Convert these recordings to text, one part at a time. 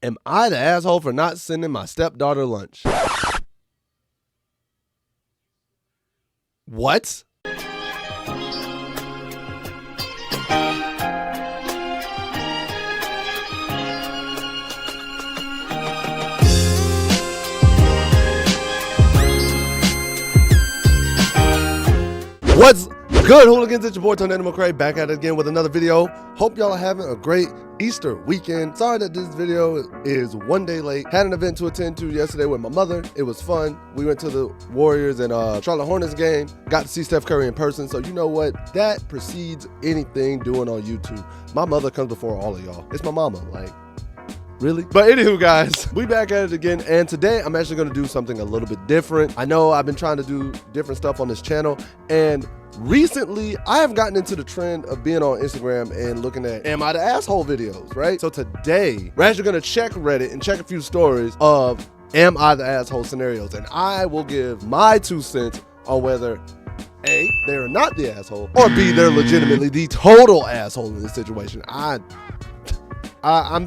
Am I the asshole for not sending my stepdaughter lunch? What? What's good, hooligans? It's your boy TornadoMcRae back at it again with another video. Hope y'all are having a great Easter weekend. Sorry that this video is one day late. Had an event to attend to yesterday with my mother. It was fun. We went to the Warriors and Charlotte Hornets game. Got to see Steph Curry in person. So you know what? That precedes anything doing on YouTube. My mother comes before all of y'all. It's my mama. Like, really? But anywho, guys, we back at it again, and today I'm actually going to do something a little bit different. I know I've been trying to do different stuff on this channel, and recently I have gotten into the trend of being on Instagram and looking at am I the asshole videos, right? So today we're actually going to check Reddit and check a few stories of am I the asshole scenarios, and I will give my 2 cents on whether A, they're not the asshole, or B, they're legitimately the total asshole in this situation. I'm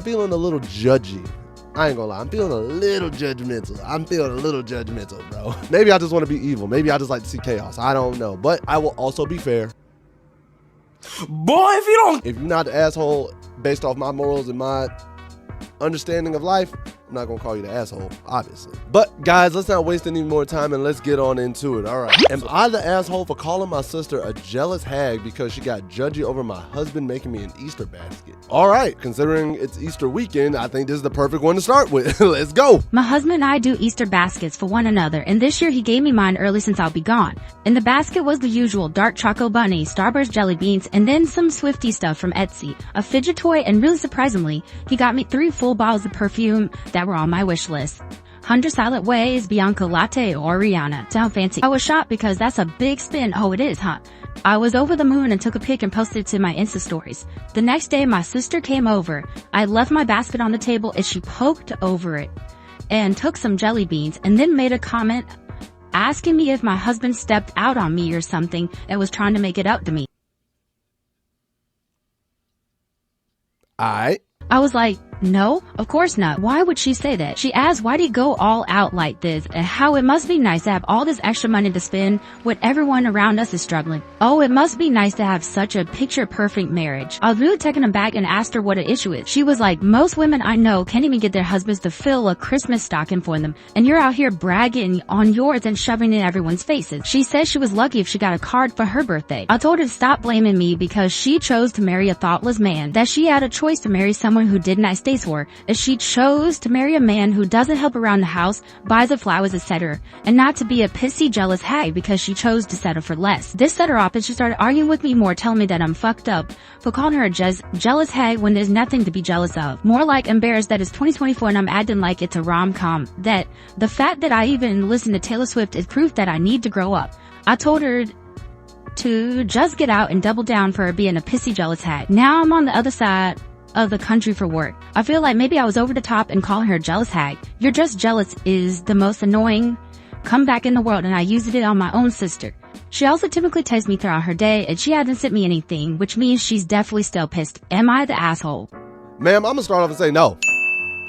feeling a little judgy. I ain't gonna lie, I'm feeling a little judgmental. Bro. Maybe I just want to be evil. Maybe I just like to see chaos. I don't know. But I will also be fair. Boy, if you're not the asshole based off my morals and my understanding of life, I'm not gonna call you the asshole, obviously. But guys, let's not waste any more time and let's get on into it. All right. Am I the asshole for calling my sister a jealous hag because she got judgy over my husband making me an Easter basket? All right, considering it's Easter weekend, I think this is the perfect one to start with. Let's go. My husband and I do Easter baskets for one another, and this year he gave me mine early since I'll be gone. In the basket was the usual dark choco bunny, Starburst jelly beans, and then some Swifty stuff from Etsy, a fidget toy, and really surprisingly, he got me 3 full bottles of perfume that were on my wish list. 100 Silent Ways, Bianca Latte, or Rihanna. Sound fancy. I was shocked because that's a big spin. Oh, it is, huh? I was over the moon and took a pic and posted it to my Insta stories. The next day, my sister came over. I left my basket on the table and she poked over it and took some jelly beans and then made a comment asking me if my husband stepped out on me or something and was trying to make it up to me. Alright. I was like, no, of course not. Why would she say that? She asked why did he go all out like this and how it must be nice to have all this extra money to spend when everyone around us is struggling. Oh, it must be nice to have such a picture-perfect marriage. I was really taken aback and asked her what the issue is. She was like, most women I know can't even get their husbands to fill a Christmas stocking for them, and you're out here bragging on yours and shoving it in everyone's faces. She said she was lucky if she got a card for her birthday. I told her to stop blaming me because she chose to marry a thoughtless man, that she had a choice to marry someone who did nice things for her, if she chose to marry a man who doesn't help around the house, buys her flowers, etc., and not to be a pissy jealous hag because she chose to settle for less. This set her off and she started arguing with me more, telling me that I'm fucked up for calling her a jealous hag when there's nothing to be jealous of. More like embarrassed that it's 2024 and I'm acting like it's a rom-com. That the fact that I even listen to Taylor Swift is proof that I need to grow up. I told her to just get out and double down for her being a pissy jealous hag. Now I'm on the other side of the country for work. I feel like maybe I was over the top and calling her a jealous hag. You're just jealous is the most annoying comeback in the world, and I used it on my own sister. She also typically texts me throughout her day and she hasn't sent me anything, which means she's definitely still pissed. Am I the asshole? Ma'am, I'm gonna start off and say no.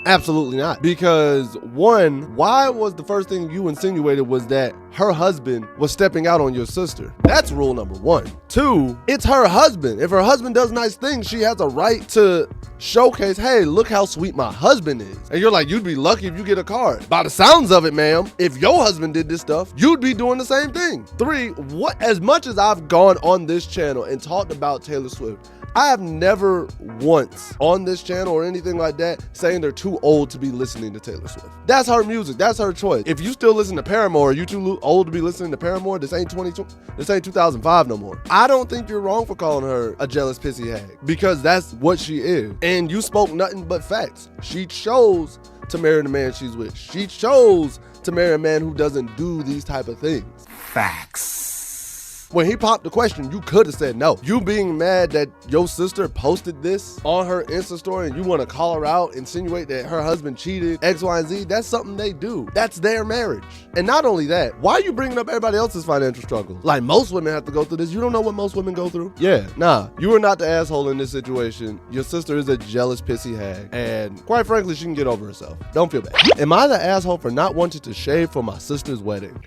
Absolutely not. Because one, why was the first thing you insinuated was that her husband was stepping out on your sister? That's rule number 1. 2, it's her husband. If her husband does nice things, she has a right to showcase, hey, look how sweet my husband is. And you're like, you'd be lucky if you get a card. By the sounds of it, ma'am, if your husband did this stuff, you'd be doing the same thing. 3, what? As much as I've gone on this channel and talked about Taylor Swift, I have never once on this channel or anything like that saying they're too old to be listening to Taylor Swift. That's her music. That's her choice. If you still listen to Paramore, you too old to be listening to Paramore, this ain't 2005 no more. I don't think you're wrong for calling her a jealous pissy hag because that's what she is. And you spoke nothing but facts. She chose to marry the man she's with. She chose to marry a man who doesn't do these type of things. Facts. When he popped the question, you could have said no. You being mad that your sister posted this on her Insta story and you want to call her out, insinuate that her husband cheated, X, Y, and Z, that's something they do. That's their marriage. And not only that, why are you bringing up everybody else's financial struggles? Like, most women have to go through this. You don't know what most women go through? Yeah, nah. You are not the asshole in this situation. Your sister is a jealous, pissy hag. And quite frankly, she can get over herself. Don't feel bad. Am I the asshole for not wanting to shave for my sister's wedding?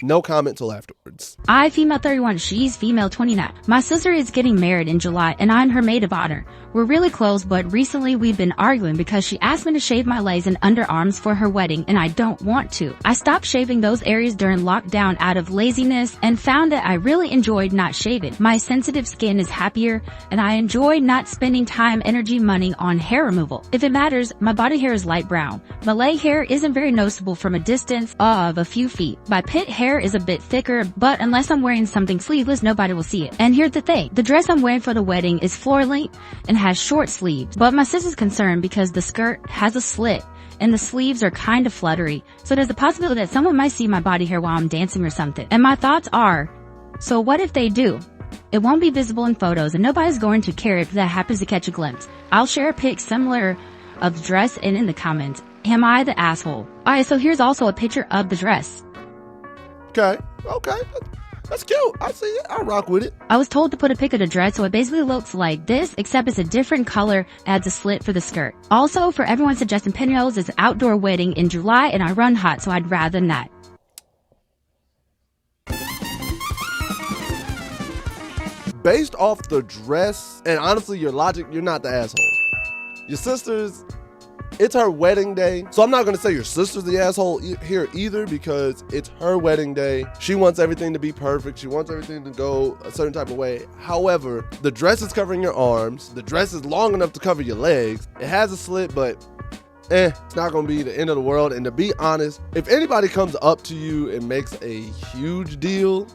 No comment till afterwards. I, female 31, she's female 29. My sister is getting married in July and I'm her maid of honor. We're really close, but recently we've been arguing because she asked me to shave my legs and underarms for her wedding and I don't want to. I stopped shaving those areas during lockdown out of laziness and found that I really enjoyed not shaving. My sensitive skin is happier and I enjoy not spending time, energy, money on hair removal. If it matters, my body hair is light brown. My leg hair isn't very noticeable from a distance of a few feet. My pit hair is a bit thicker, but unless I'm wearing something sleeveless, nobody will see it. And here's the thing, the dress I'm wearing for the wedding is floor length and has short sleeves, but my sister's concerned because the skirt has a slit and the sleeves are kind of fluttery, so there's a possibility that someone might see my body hair while I'm dancing or something. And my thoughts are, so what if they do? It won't be visible in photos and nobody's going to care if that happens to catch a glimpse. I'll share a pic similar of the dress and in the comments. Am I the asshole? Alright, so here's also a picture of the dress. Okay. That's cute. I see it. I'll rock with it. I was told to put a pic of the dress, so it basically looks like this, except it's a different color, adds a slit for the skirt. Also, for everyone suggesting pinwheels, it's an outdoor wedding in July and I run hot, so I'd rather not. Based off the dress, and honestly your logic, you're not the asshole. Your sister's, it's her wedding day. So I'm not gonna say your sister's the asshole here either, because it's her wedding day. She wants everything to be perfect. She wants everything to go a certain type of way. However, the dress is covering your arms. The dress is long enough to cover your legs. It has a slit, but it's not gonna be the end of the world. And to be honest, if anybody comes up to you and makes a huge deal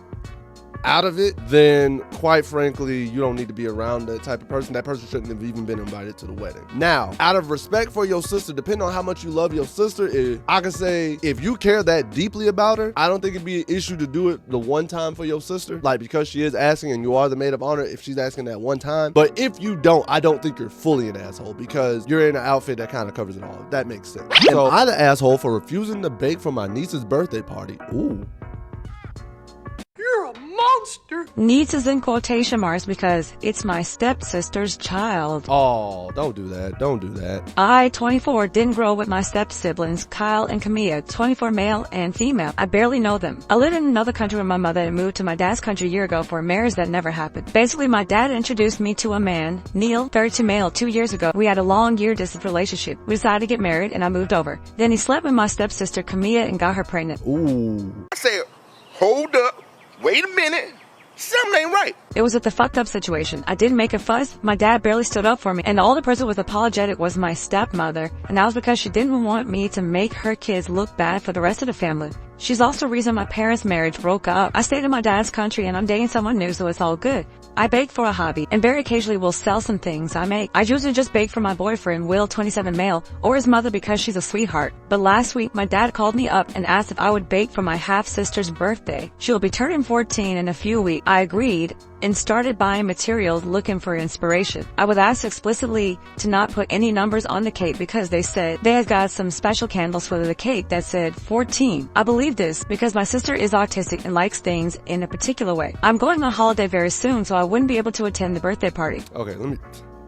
out of it, then quite frankly, you don't need to be around that type of person. That person shouldn't have even been invited to the wedding. Now, out of respect for your sister, depending on how much you love your sister, I can say if you care that deeply about her, I don't think it'd be an issue to do it the one time for your sister, like because she is asking and you are the maid of honor if she's asking that one time. But if you don't, I don't think you're fully an asshole because you're in an outfit that kind of covers it all. If that makes sense. So I'm the asshole for refusing to bake for my niece's birthday party. Ooh. You're a monster. Niece is in quotation marks because it's my stepsister's child. Oh, don't do that. Don't do that. I, 24, didn't grow up with my step-siblings, Kyle and Camilla, 24 male and female. I barely know them. I lived in another country with my mother and moved to my dad's country a year ago for a marriage that never happened. Basically, my dad introduced me to a man, Neil, 32 male, 2 years ago. We had a long year-distance relationship. We decided to get married and I moved over. Then he slept with my stepsister, Camilla, and got her pregnant. Ooh. I said, hold up. Wait a minute. Something ain't right. It was a fucked up situation. I didn't make a fuss. My dad barely stood up for me. And the only person was apologetic was my stepmother. And that was because she didn't want me to make her kids look bad for the rest of the family. She's also the reason my parents' marriage broke up. I stayed in my dad's country and I'm dating someone new, so it's all good. I bake for a hobby and very occasionally will sell some things I make. I usually just bake for my boyfriend, Will, 27 male, or his mother because she's a sweetheart. But last week, my dad called me up and asked if I would bake for my half-sister's birthday. She'll be turning 14 in a few weeks. I agreed and started buying materials looking for inspiration. I was asked explicitly to not put any numbers on the cake because they said they had got some special candles for the cake that said 14. I believe this because my sister is autistic and likes things in a particular way. I'm going on holiday very soon, so I wouldn't be able to attend the birthday party. Okay,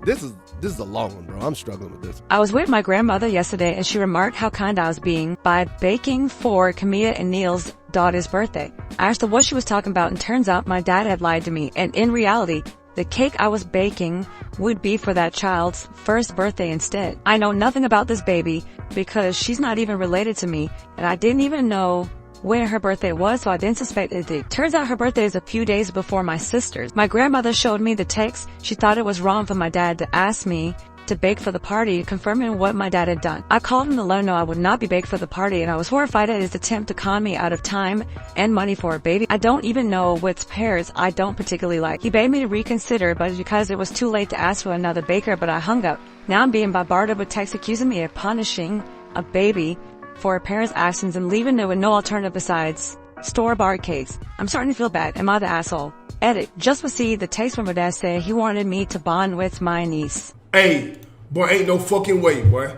this is a long one, bro. I'm struggling with this. I was with my grandmother yesterday and she remarked how kind I was being by baking for Camilla and Neil's daughter's birthday. I asked her what she was talking about and turns out my dad had lied to me, and in reality, the cake I was baking would be for that child's first birthday instead. I know nothing about this baby because she's not even related to me and I didn't even know when her birthday was, so I didn't suspect it. Turns out her birthday is a few days before my sister's. My grandmother showed me the text. She thought it was wrong for my dad to ask me to bake for the party, confirming what my dad had done. I called him to let him know I would not be baked for the party, and I was horrified at his attempt to con me out of time and money for a baby. I don't even know what pears I don't particularly like. He begged me to reconsider, but because it was too late to ask for another baker, but I hung up. Now I'm being bombarded with texts accusing me of punishing a baby for her parents' actions and leaving there with no alternative besides store-bought cakes. I'm starting to feel bad. Am I the asshole? Edit. Just to see the text from my dad said he wanted me to bond with my niece. Hey, boy, ain't no fucking way, boy.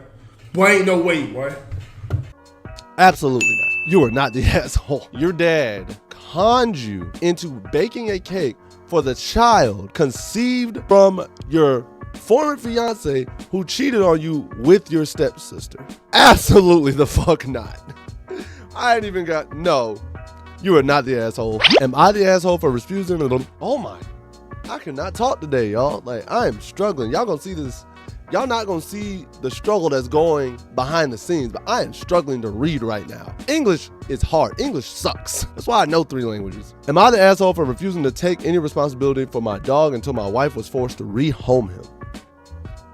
Boy, ain't no way, boy. Absolutely not. You are not the asshole. Your dad conned you into baking a cake for the child conceived from your former fiance who cheated on you with your stepsister. Absolutely the fuck not. I ain't even got, no. You are not the asshole. Am I the asshole for refusing a, oh my, I cannot talk today, y'all. Like, I am struggling. Y'all gonna see this. Y'all not gonna see the struggle that's going behind the scenes, but I am struggling to read right now. English is hard. English sucks. That's why I know 3 languages. Am I the asshole for refusing to take any responsibility for my dog until my wife was forced to rehome him?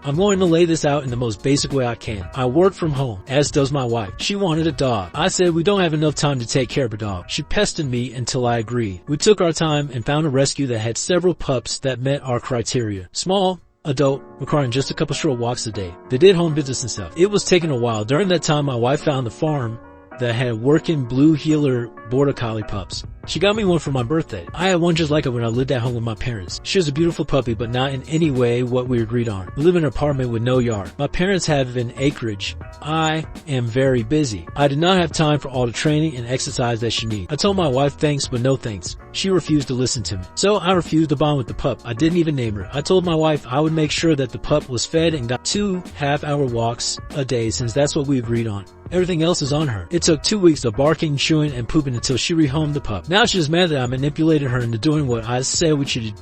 I'm going to lay this out in the most basic way I can. I work from home, as does my wife. She wanted a dog. I said we don't have enough time to take care of a dog. She pestered me until I agreed. We took our time and found a rescue that had several pups that met our criteria. Small, adult, requiring just a couple short walks a day. They did home visits and stuff. It was taking a while. During that time, my wife found the farm that had working blue heeler border collie pups. She got me one for my birthday. I had one just like it when I lived at home with my parents. She was a beautiful puppy, but not in any way what we agreed on. We live in an apartment with no yard. My parents have an acreage. I am very busy. I did not have time for all the training and exercise that she needs. I told my wife thanks, but no thanks. She refused to listen to me. So I refused to bond with the pup. I didn't even name her. I told my wife I would make sure that the pup was fed and got 2 half-hour walks a day since that's what we agreed on. Everything else is on her. It took 2 weeks of barking, chewing, and pooping until she rehomed the pup. Now she's mad that I manipulated her into doing what I said we should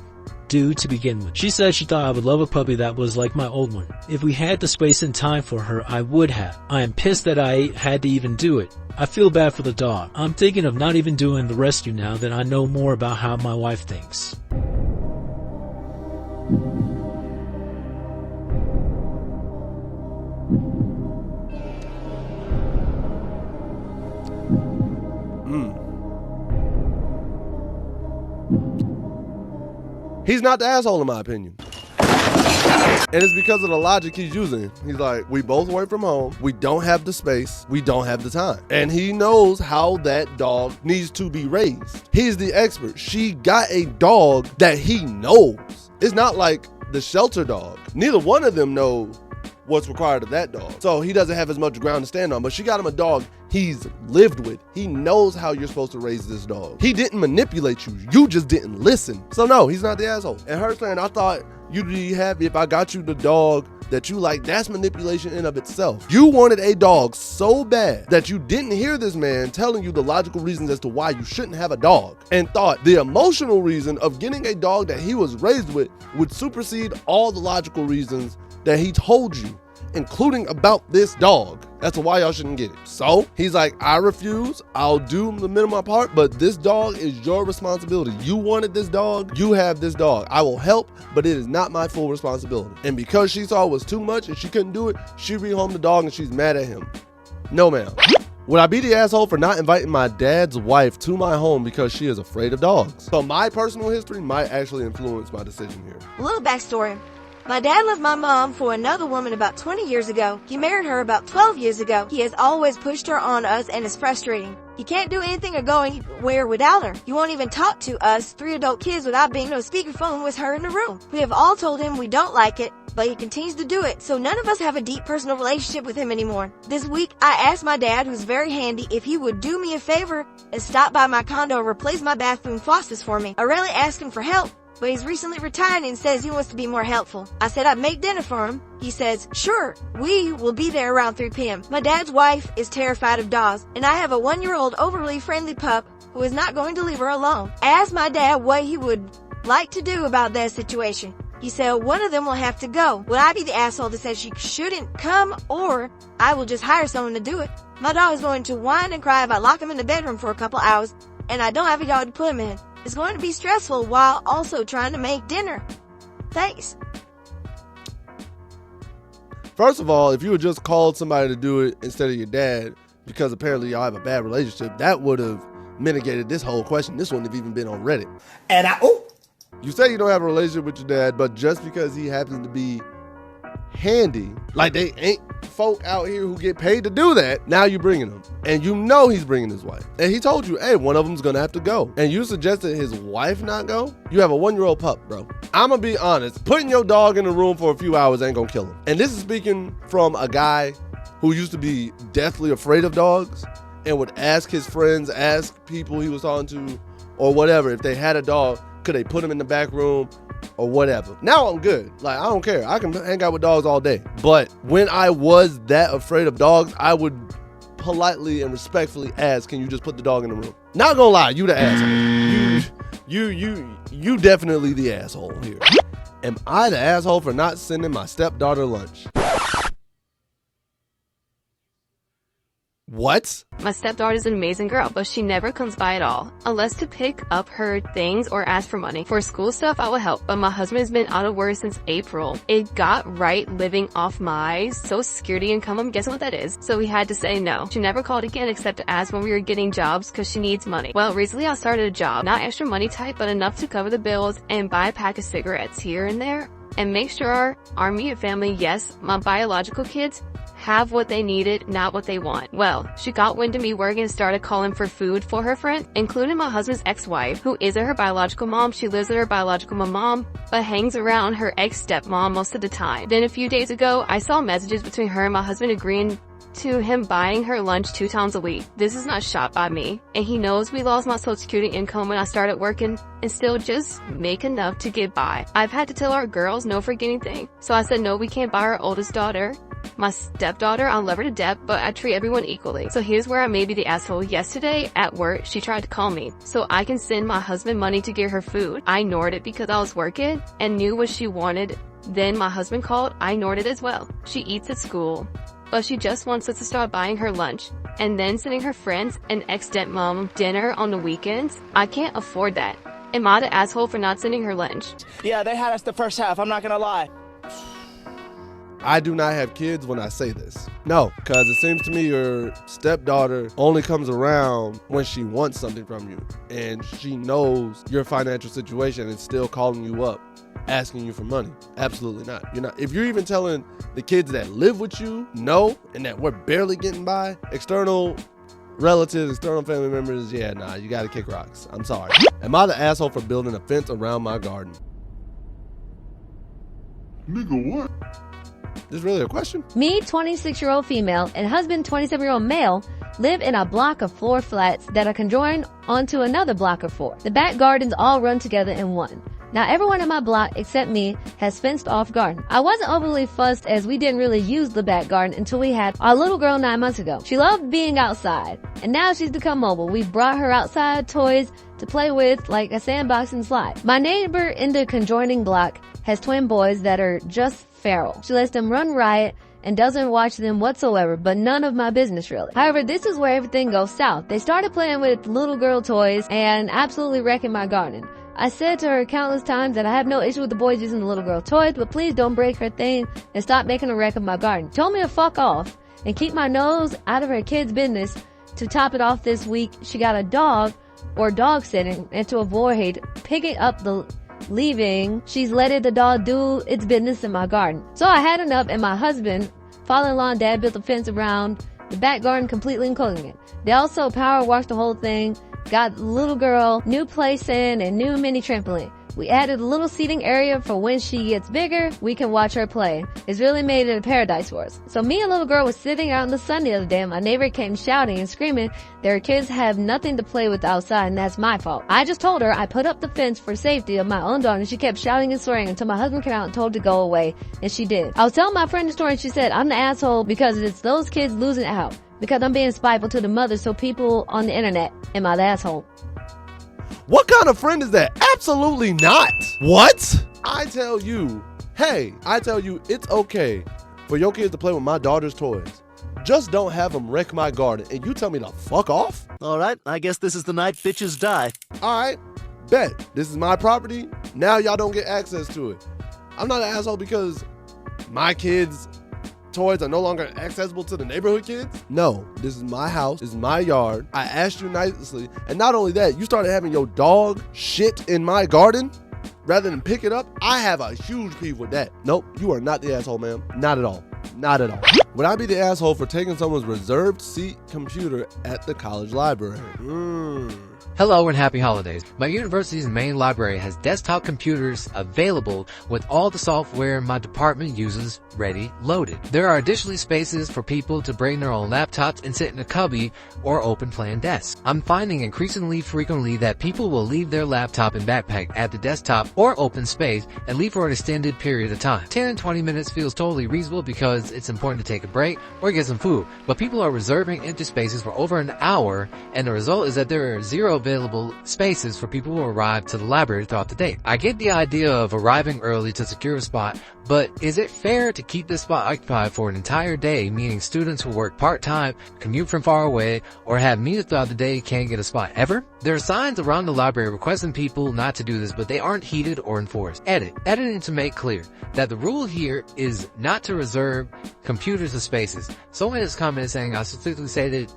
do to begin with. She said she thought I would love a puppy that was like my old one. If we had the space and time for her, I would have. I am pissed that I had to even do it. I feel bad for the dog. I'm thinking of not even doing the rescue now that I know more about how my wife thinks. He's not the asshole in my opinion. And it's because of the logic he's using. He's like, we both work from home. We don't have the space. We don't have the time. And he knows how that dog needs to be raised. He's the expert. She got a dog that he knows. It's not like the shelter dog. Neither one of them know what's required of that dog. So he doesn't have as much ground to stand on, but she got him a dog he's lived with. He knows how you're supposed to raise this dog. He didn't manipulate you. You just didn't listen. So no, he's not the asshole. And her saying, I thought you'd be happy if I got you the dog that you like, that's manipulation in of itself. You wanted a dog so bad that you didn't hear this man telling you the logical reasons as to why you shouldn't have a dog, and thought the emotional reason of getting a dog that he was raised with would supersede all the logical reasons that he told you, including about this dog. That's why y'all shouldn't get it. So he's like, I refuse. I'll do the minimum part, but this dog is your responsibility. You wanted this dog. You have this dog. I will help, but it is not my full responsibility. And because she saw it was too much and she couldn't do it, she rehomed the dog and she's mad at him. No, ma'am. Would I be the asshole for not inviting my dad's wife to my home because she is afraid of dogs? So my personal history might actually influence my decision here. A little backstory. My dad left my mom for another woman about 20 years ago. He married her about 12 years ago. He has always pushed her on us and it's frustrating. He can't do anything or go anywhere without her. He won't even talk to us 3 adult kids without being on speakerphone with her in the room. We have all told him we don't like it, but he continues to do it, so none of us have a deep personal relationship with him anymore. This week, I asked my dad, who's very handy, if he would do me a favor and stop by my condo and replace my bathroom faucets for me. I rarely ask him for help, but he's recently retired and says he wants to be more helpful. I said I'd make dinner for him. He says, sure, we will be there around 3 p.m. My dad's wife is terrified of dogs, and I have a 1-year-old overly friendly pup who is not going to leave her alone. I asked my dad what he would like to do about that situation. He said one of them will have to go. Would I be the asshole that says she shouldn't come, or I will just hire someone to do it? My dog is going to whine and cry if I lock him in the bedroom for a couple hours, and I don't have a yard to put him in. It's going to be stressful while also trying to make dinner. Thanks. First of all, if you had just called somebody to do it instead of your dad, because apparently y'all have a bad relationship, that would have mitigated this whole question. This wouldn't have even been on Reddit. And You say you don't have a relationship with your dad, but just because he happens to be handy, like they ain't folk out here who get paid to do that. Now you bringing them, and you know he's bringing his wife, and he told you, hey, one of them's gonna have to go, and you suggested his wife not go. You have a 1-year-old pup, bro. I'm gonna be honest, putting your dog in the room for a few hours ain't gonna kill him. And this is speaking from a guy who used to be deathly afraid of dogs and would ask his friends, ask people he was talking to or whatever, if they had a dog, could they put him in the back room or whatever. Now I'm good. Like, I don't care. I can hang out with dogs all day. But when I was that afraid of dogs, I would politely and respectfully ask, can you just put the dog in the room? Not gonna lie, you the asshole. You definitely the asshole here. Am I the asshole for not sending my stepdaughter lunch? What? My stepdaughter's an amazing girl, but she never comes by at all, unless to pick up her things or ask for money. For school stuff, I will help, but my husband's been out of work since April. It got right living off my Social Security income. I'm guessing what that is. So we had to say no. She never called again except to ask when we were getting jobs because she needs money. Well, recently I started a job, not extra money type, but enough to cover the bills and buy a pack of cigarettes here and there, and make sure our immediate family, yes, my biological kids, have what they needed, not what they want. Well, she got wind of me working and started calling for food for her friends, including my husband's ex-wife, who isn't her biological mom. She lives with her biological mom, but hangs around her ex-stepmom most of the time. Then a few days ago, I saw messages between her and my husband agreeing to him buying her lunch 2 times a week. This is not shot by me, and he knows we lost my Social Security income when I started working and still just make enough to get by. I've had to tell our girls no for anything, so I said no, we can't buy our oldest daughter. My stepdaughter, I love her to death, but I treat everyone equally. So here's where I may be the asshole. Yesterday at work, she tried to call me so I can send my husband money to get her food. I ignored it because I was working and knew what she wanted. Then my husband called, I ignored it as well. She eats at school, but she just wants us to start buying her lunch and then sending her friends and ex-stepmom dinner on the weekends. I can't afford that. Am I the asshole for not sending her lunch? Yeah, they had us the first half, I'm not gonna lie. I do not have kids when I say this. No, because it seems to me your stepdaughter only comes around when she wants something from you, and she knows your financial situation and still calling you up, asking you for money. Absolutely not. You're not. If you're even telling the kids that live with you no, and that we're barely getting by, external relatives, external family members, yeah, nah, you gotta kick rocks. I'm sorry. Am I the asshole for building a fence around my garden? Nigga, what? This really a question? Me, 26-year-old female, and husband, 27-year-old male, live in a block of 4 flats that are conjoined onto another block of 4. The back gardens all run together in one. Now, everyone in my block, except me, has fenced-off garden. I wasn't overly fussed as we didn't really use the back garden until we had our little girl 9 months ago. She loved being outside, and now she's become mobile. We've brought her outside toys to play with, like a sandbox and slide. My neighbor in the conjoining block has twin boys that are just feral. She lets them run riot and doesn't watch them whatsoever, but none of my business really. However, this is where everything goes south. They started playing with little girl toys and absolutely wrecking my garden. I said to her countless times that I have no issue with the boys using the little girl toys, but please don't break her thing and stop making a wreck of my garden. Told me to fuck off and keep my nose out of her kids' business. To top it off this week, she got a dog or dog sitting, and to avoid picking up the leaving, she's letting the dog do its business in my garden. So I had enough, and my husband, father-in-law and dad built a fence around the back garden, completely enclosing it. They also power washed the whole thing, got the little girl new playstand and new mini trampoline. We added a little seating area for when she gets bigger, we can watch her play. It's really made it a paradise for us. So me and little girl was sitting out in the sun the other day, and my neighbor came shouting and screaming that her kids have nothing to play with outside, and that's my fault. I just told her I put up the fence for safety of my own daughter, and she kept shouting and swearing until my husband came out and told her to go away, and she did. I was telling my friend the story, and she said, I'm the asshole because it's those kids losing out. Because I'm being spiteful to the mother, so people on the internet, am I the asshole? What kind of friend is that? Absolutely not. What? I tell you, hey, I tell you, it's okay for your kids to play with my daughter's toys. Just don't have them wreck my garden, and you tell me to fuck off? All right, I guess this is the night bitches die. All right, bet. This is my property. Now y'all don't get access to it. I'm not an asshole because my kids' toys are no longer accessible to the neighborhood kids. No, this is my house, this is my yard. I asked you nicely, and not only that, you started having your dog shit in my garden. rather than pick it up, I have a huge beef with that. Nope, you are not the asshole, ma'am. Not at all. Not at all. Would I be the asshole for taking someone's reserved seat computer at the college library? Hello and happy holidays. My university's main library has desktop computers available with all the software my department uses ready loaded. There are additionally spaces for people to bring their own laptops and sit in a cubby or open plan desk. I'm finding increasingly frequently that people will leave their laptop and backpack at the desktop or open space and leave for an extended period of time. 10 and 20 minutes feels totally reasonable because it's important to take a break or get some food, but people are reserving empty spaces for over an hour, and the result is that there are zero available spaces for people who arrive to the library throughout the day. I get the idea of arriving early to secure a spot, but is it fair to keep this spot occupied for an entire day, meaning students who work part-time, commute from far away, or have meetings throughout the day can't get a spot ever? There are signs around the library requesting people not to do this, but they aren't heeded or enforced. Editing to make clear that the rule here is not to reserve computers or spaces. Someone has commented saying I specifically stated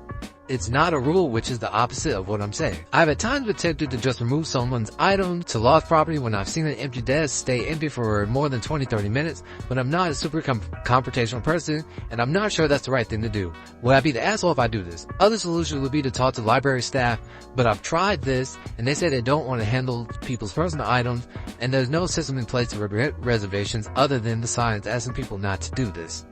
it's not a rule, which is the opposite of what I'm saying. I've at times been tempted to just remove someone's item to lost property when I've seen an empty desk stay empty for more than 20-30 minutes, but I'm not a super confrontational person, and I'm not sure that's the right thing to do. Would I be the asshole if I do this? Other solution would be to talk to library staff, but I've tried this, and they say they don't want to handle people's personal items, and there's no system in place to reservations other than the signs asking people not to do this.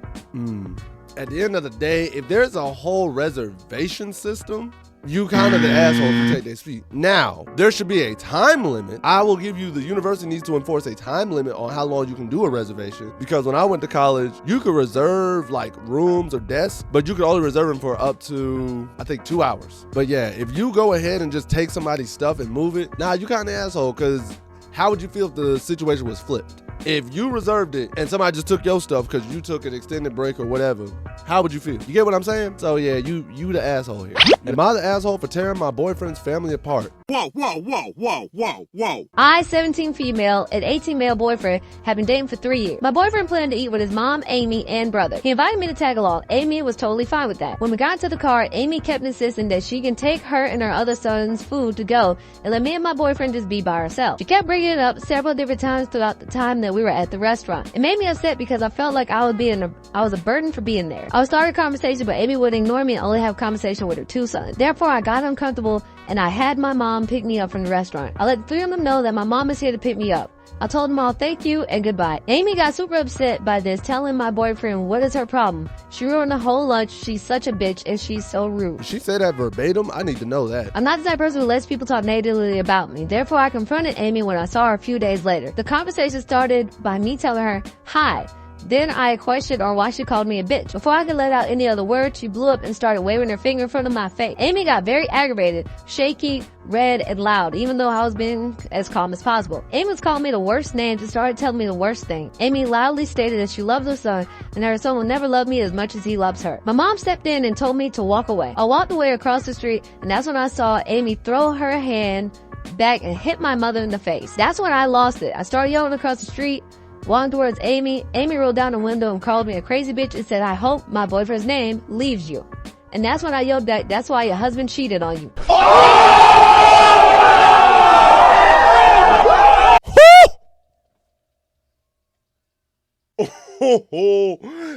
At the end of the day, if there's a whole reservation system, you kind of the asshole to take their seat. Now, there should be a time limit. I will give you, the university needs to enforce a time limit on how long you can do a reservation, because when I went to college, you could reserve like rooms or desks, but you could only reserve them for up to, I think, 2 hours. But yeah, if you go ahead and just take somebody's stuff and move it, nah, you kind of the asshole, because how would you feel if the situation was flipped? If you reserved it and somebody just took your stuff because you took an extended break or whatever, how would you feel? You get what I'm saying? So yeah, you the asshole here. Am I the asshole for tearing my boyfriend's family apart? Whoa, whoa, whoa, whoa, whoa, whoa. I, 17 female, and 18 male boyfriend have been dating for 3 years. My boyfriend planned to eat with his mom, Amy, and brother. He invited me to tag along. Amy was totally fine with that. When we got into the car, Amy kept insisting that she can take her and her other son's food to go and let me and my boyfriend just be by ourselves. She kept bringing it up several different times throughout the time that we were at the restaurant. It made me upset because I felt like I was a burden for being there. I would start a conversation, but Amy would ignore me and only have a conversation with her two sons. Therefore, I got uncomfortable and I had my mom pick me up from the restaurant. I let the three of them know that my mom is here to pick me up. I told them all thank you and goodbye. Amy got super upset by this, telling my boyfriend what is her problem. She ruined the whole lunch. She's such a bitch and she's so rude. Did she say that verbatim? I need to know that. I'm not the type of person who lets people talk negatively about me. Therefore, I confronted Amy when I saw her a few days later. The conversation started by me telling her, hi. Then I questioned her why she called me a bitch. Before I could let out any other word, she blew up and started waving her finger in front of my face. Amy got very aggravated, shaky, red, and loud, even though I was being as calm as possible. Amy was calling me the worst names and started telling me the worst thing. Amy loudly stated that she loved her son and that her son will never love me as much as he loves her. My mom stepped in and told me to walk away. I walked away across the street, and that's when I saw Amy throw her hand back and hit my mother in the face. That's when I lost it. I started yelling across the street, walking towards Amy. Amy rolled down the window and called me a crazy bitch and said, I hope my boyfriend's name leaves you. And that's when I yelled back, that's why your husband cheated on you.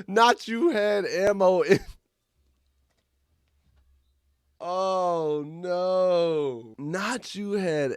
Not you had ammo in. Oh no. Not you had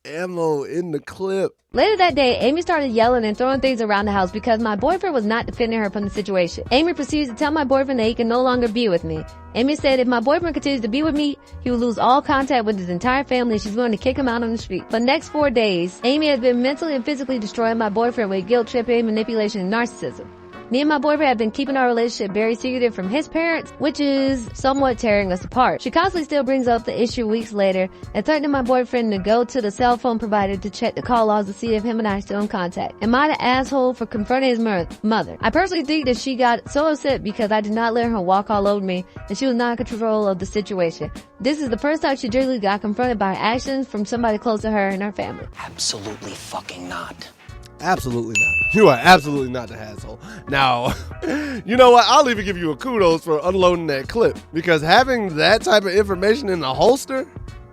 ammo in the clip. Later that day, Amy started yelling and throwing things around the house because my boyfriend was not defending her from the situation. Amy proceeds to tell my boyfriend that he can no longer be with me. Amy said if my boyfriend continues to be with me, he will lose all contact with his entire family and she's going to kick him out on the street. For the next 4 days, Amy has been mentally and physically destroying my boyfriend with guilt tripping, manipulation, and narcissism. Me and my boyfriend have been keeping our relationship very secretive from his parents, which is somewhat tearing us apart. She constantly still brings up the issue weeks later and threatening my boyfriend to go to the cell phone provider to check the call logs to see if him and I are still in contact. Am I the asshole for confronting his mother? I personally think that she got so upset because I did not let her walk all over me and she was not in control of the situation. This is the first time she generally got confronted by her actions from somebody close to her and her family. Absolutely fucking not. Absolutely not. You are absolutely not the asshole. Now, you know what? I'll even give you a kudos for unloading that clip, because having that type of information in the holster,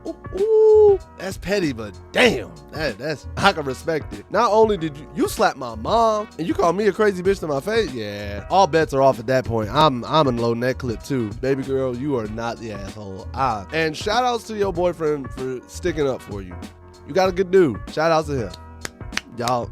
ooh, Woo, that's petty, but damn, that's I can respect it. Not only did you slap my mom and you call me a crazy bitch to my face, yeah, all bets are off at that point. I'm unloading that clip too. Baby girl, you are not the asshole. And shout outs to your boyfriend for sticking up for you. You got a good dude. Shout outs to him. Y'all,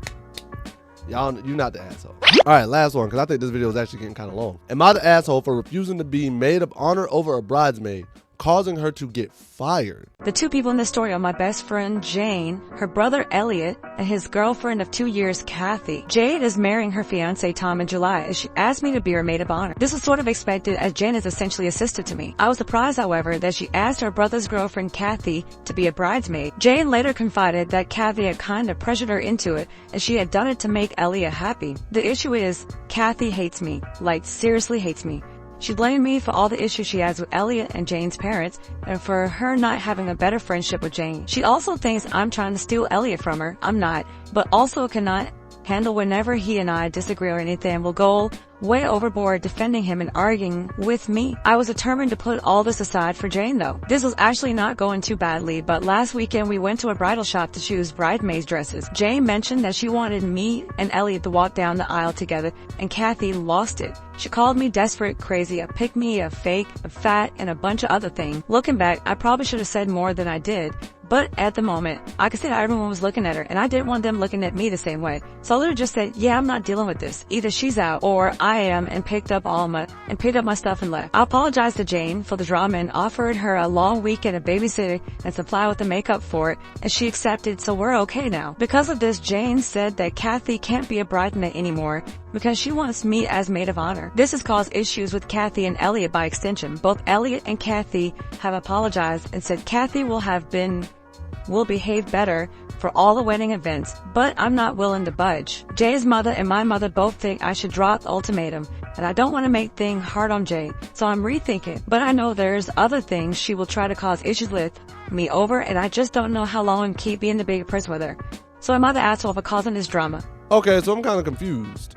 you're not the asshole. All right, last one, because I think this video is actually getting kind of long. Am I the asshole for refusing to be maid of honor over a bridesmaid, causing her to get fired? The two people in this story are my best friend, Jane, her brother, Elliot, and his girlfriend of 2 years, Kathy. Jade is marrying her fiancé, Tom, in July, and she asked me to be her maid of honor. This was sort of expected, as Jane is essentially a sister to me. I was surprised, however, that she asked her brother's girlfriend, Kathy, to be a bridesmaid. Jane later confided that Kathy had kind of pressured her into it, and she had done it to make Elliot happy. The issue is, Kathy hates me. Like, seriously hates me. She blamed me for all the issues she has with Elliot and Jane's parents, and for her not having a better friendship with Jane. She also thinks I'm trying to steal Elliot from her. I'm not, but also cannot handle whenever he and I disagree or anything and will go way overboard defending him and arguing with me. I was determined to put all this aside for Jane though. This was actually not going too badly, but last weekend we went to a bridal shop to choose bridesmaids dresses. Jane mentioned that she wanted me and Elliot to walk down the aisle together, and Kathy lost it. She called me desperate, crazy, a pick-me, a fake, a fat, and a bunch of other things. Looking back, I probably should have said more than I did. But at the moment, I could see that everyone was looking at her, and I didn't want them looking at me the same way. So I literally just said, yeah, I'm not dealing with this. Either she's out, or I am, and picked up my stuff and left. I apologized to Jane for the drama and offered her a long weekend of babysitting and supply with the makeup for it, and she accepted, so we're okay now. Because of this, Jane said that Kathy can't be a bridesmaid anymore because she wants me as maid of honor. This has caused issues with Kathy and Elliot by extension. Both Elliot and Kathy have apologized and said Kathy will behave better for all the wedding events, but I'm not willing to budge. Jay's mother and my mother both think I should drop the ultimatum, and I don't want to make things hard on Jay, so I'm rethinking. But I know there's other things she will try to cause issues with me over, and I just don't know how long I can keep being the bigger person with her. So am I the asshole for causing this drama? Okay, so I'm kind of confused.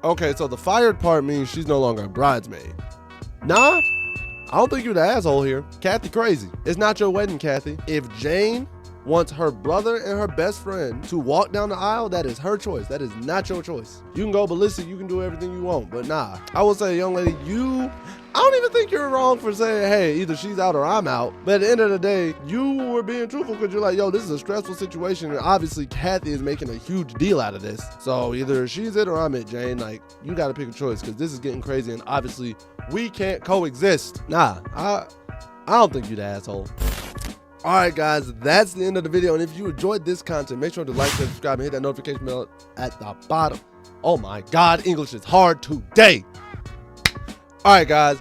Okay, so the fired part means she's no longer a bridesmaid. Nah, I don't think you're the asshole here. Kathy crazy. It's not your wedding, Kathy. If Jane wants her brother and her best friend to walk down the aisle, that is her choice. That is not your choice. You can go ballistic, you can do everything you want, but nah. I will say, young lady, I don't even think you're wrong for saying, hey, either she's out or I'm out. But at the end of the day, you were being truthful because you're like, yo, this is a stressful situation. And obviously Kathy is making a huge deal out of this. So either she's it or I'm it, Jane. Like, you got to pick a choice because this is getting crazy. And obviously we can't coexist. Nah, I don't think you're the asshole. All right, guys, that's the end of the video. And if you enjoyed this content, make sure to like, share, subscribe, and hit that notification bell at the bottom. Oh my God, English is hard today. All right, guys,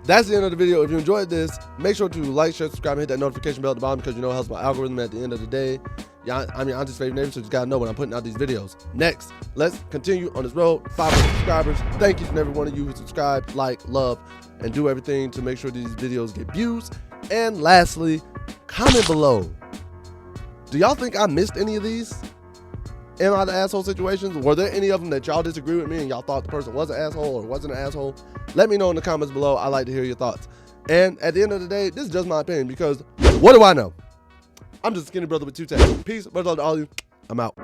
that's the end of the video. If you enjoyed this, make sure to like, share, subscribe, and hit that notification bell at the bottom because you know it helps my algorithm at the end of the day. Yeah, I'm your auntie's favorite neighbor, so you gotta know when I'm putting out these videos. Next, let's continue on this road. 500 subscribers. Thank you to every one of you who subscribe, like, love, and do everything to make sure these videos get views. And lastly, comment below. Do y'all think I missed any of these? Am I the asshole situations? Were there any of them that y'all disagree with me and y'all thought the person was an asshole or wasn't an asshole? Let me know in the comments below. I like to hear your thoughts. And at the end of the day, this is just my opinion because what do I know? I'm just a skinny brother with two tails. Peace, much love to all of you. I'm out.